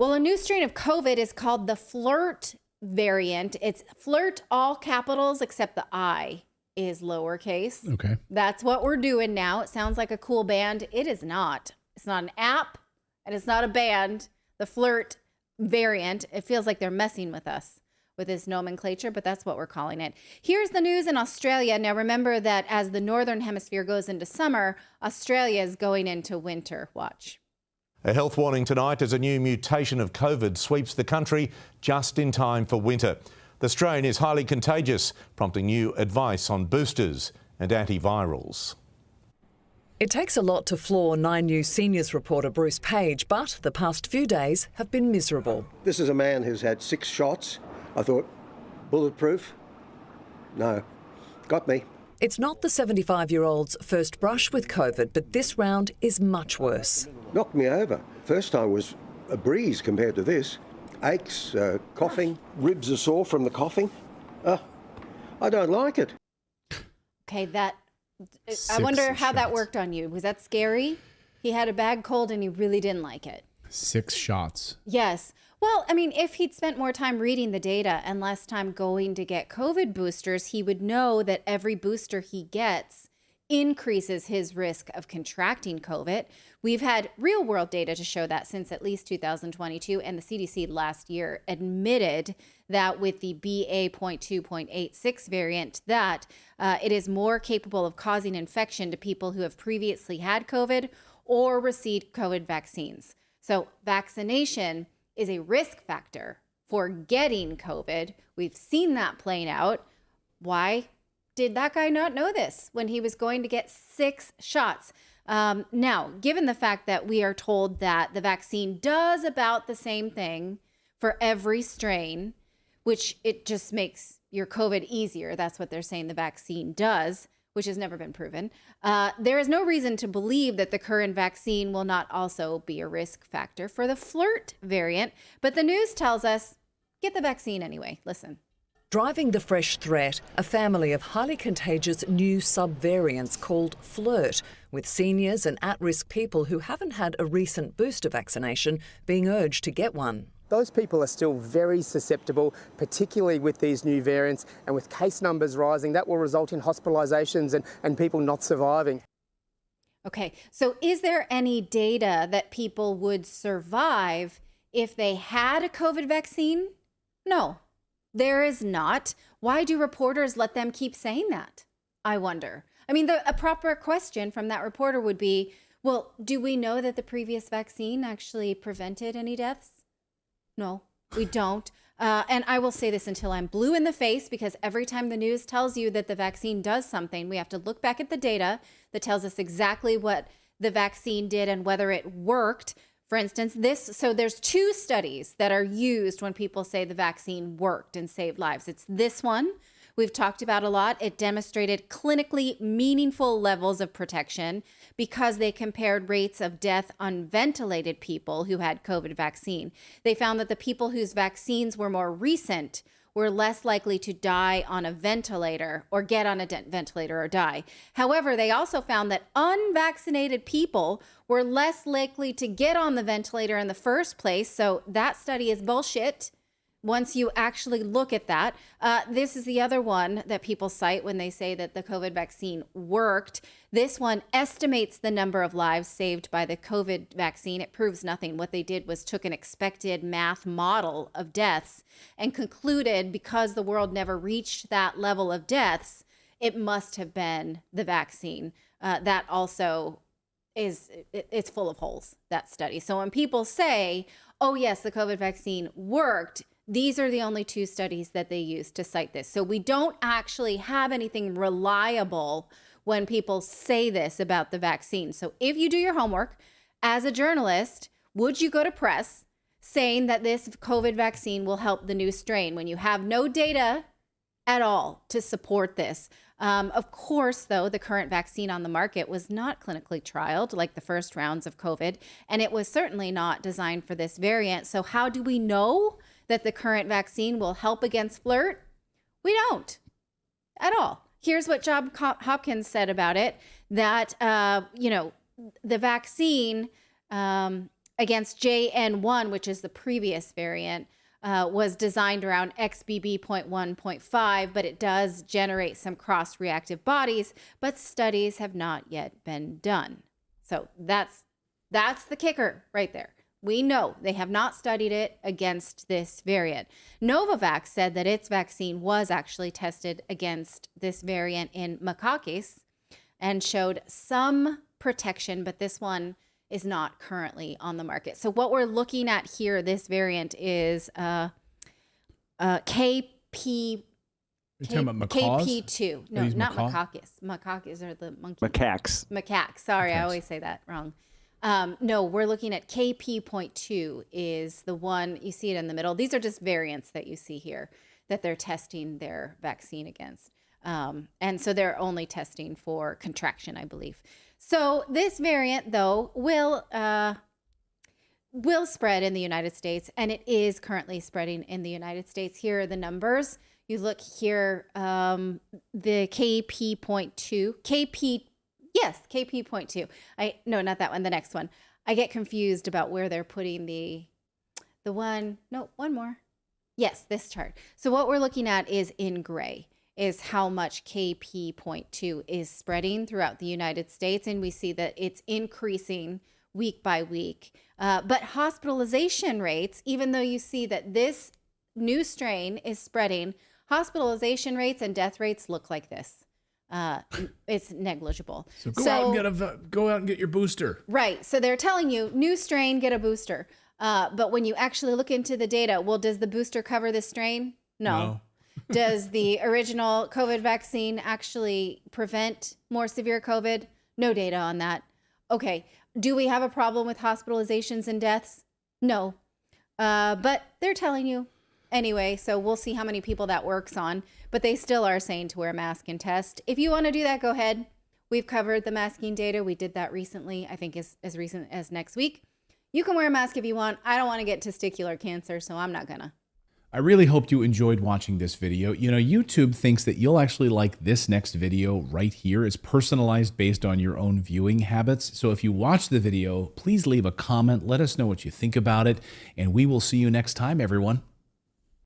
Well, a new strain of COVID is called the FLiRT variant. It's FLiRT, all capitals, except the I is lowercase. Okay. That's what we're doing now. It sounds like a cool band. It is not. It's not an app, and it's not a band. The FLiRT variant, it feels like they're messing with us with this nomenclature, but that's what we're calling it. Here's the news in Australia. Now, remember that as the northern hemisphere goes into summer, Australia is going into winter. Watch. A health warning tonight as a new mutation of COVID sweeps the country just in time for winter. The strain is highly contagious, prompting new advice on boosters and antivirals. It takes a lot to floor 9 News Seniors reporter Bruce Page, but the past few days have been miserable. This is a man who's had 6 shots. I thought, bulletproof? No, got me. It's not the 75-year-old's first brush with COVID, but this round is much worse. Knocked me over. First time was a breeze compared to this. Aches, coughing, ribs are sore from the coughing. I don't like it. Okay, I wonder how that worked on you. Was that scary? He had a bad cold and he really didn't like it. 6 shots. Yes. Well, I mean, if he'd spent more time reading the data and less time going to get COVID boosters, he would know that every booster he gets increases his risk of contracting COVID. We've had real world data to show that since at least 2022, and the CDC last year admitted that with the BA.2.86 variant, that it is more capable of causing infection to people who have previously had COVID or received COVID vaccines. So vaccination is a risk factor for getting COVID. We've seen that playing out. Why did that guy not know this when he was going to get 6 shots? Now, given the fact that we are told that the vaccine does about the same thing for every strain, which it just makes your COVID easier. That's what they're saying the vaccine does, which has never been proven. There is no reason to believe that the current vaccine will not also be a risk factor for the FLiRT variant. But the news tells us, get the vaccine anyway. Listen. Driving the fresh threat, a family of highly contagious new subvariants called FLiRT, with seniors and at-risk people who haven't had a recent booster vaccination being urged to get one. Those people are still very susceptible, particularly with these new variants, and with case numbers rising, that will result in hospitalisations and people not surviving. Okay, so is there any data that people would survive if they had a COVID vaccine? No, there is not. Why do reporters let them keep saying that? I wonder. I mean, a proper question from that reporter would be, well, do we know that the previous vaccine actually prevented any deaths? No, we don't. And I will say this until I'm blue in the face, because every time the news tells you that the vaccine does something, we have to look back at the data that tells us exactly what the vaccine did and whether it worked. For instance, so there's 2 studies that are used when people say the vaccine worked and saved lives. It's this one we've talked about a lot. It demonstrated clinically meaningful levels of protection because they compared rates of death on ventilated people who had COVID vaccine. They found that the people whose vaccines were more recent were less likely to die on a ventilator or get on a ventilator or die. However, they also found that unvaccinated people were less likely to get on the ventilator in the first place. So that study is bullshit. Once you actually look at that, this is the other one that people cite when they say that the COVID vaccine worked. This one estimates the number of lives saved by the COVID vaccine. It proves nothing. What they did was took an expected math model of deaths and concluded because the world never reached that level of deaths, it must have been the vaccine. That also it's full of holes, that study. So when people say, oh yes, the COVID vaccine worked, these are the only 2 studies that they use to cite this. So we don't actually have anything reliable when people say this about the vaccine. So if you do your homework as a journalist, would you go to press saying that this COVID vaccine will help the new strain when you have no data at all to support this? Of course, though, the current vaccine on the market was not clinically trialed like the first rounds of COVID, and it was certainly not designed for this variant. So how do we know that the current vaccine will help against FLiRT? We don't at all. Here's what Johns Hopkins said about it, that, the vaccine against JN1, which is the previous variant, was designed around XBB.1.5, but it does generate some cross-reactive bodies, but studies have not yet been done. So that's the kicker right there. We know they have not studied it against this variant. Novavax said that its vaccine was actually tested against this variant in macaques and showed some protection, but this one is not currently on the market. So what we're looking at here, this variant is KP. You're talking about macaws? KP2. No, these not macaw? macaques. Macaques are the monkey. Macaques. Macaques. Sorry, I Macaques. always say that wrong. No, we're looking at KP.2 is the one, you see it in the middle. These are just variants that you see here that they're testing their vaccine against. And so they're only testing for contraction, I believe. So this variant, though, will spread in the United States, and it is currently spreading in the United States. Here are the numbers. You look here, the KP.2, KP.2. No, not that one, the next one. I get confused about where they're putting one more. Yes, this chart. So what we're looking at is in gray, is how much KP.2 is spreading throughout the United States. And we see that it's increasing week by week. But hospitalization rates, even though you see that this new strain is spreading, hospitalization rates and death rates look like this. It's negligible. So go out and get your booster. Right. So they're telling you, new strain, get a booster. But when you actually look into the data, well, does the booster cover this strain? No. Does the original COVID vaccine actually prevent more severe COVID? No data on that. Okay. Do we have a problem with hospitalizations and deaths? No. But they're telling you anyway, so we'll see how many people that works on. But they still are saying to wear a mask and test. If you want to do that, go ahead. We've covered the masking data. We did that recently, I think as recent as next week. You can wear a mask if you want. I don't want to get testicular cancer, so I'm not gonna. I really hope you enjoyed watching this video. You know, YouTube thinks that you'll actually like this next video right here. It's personalized based on your own viewing habits. So if you watch the video, please leave a comment. Let us know what you think about it. And we will see you next time, everyone.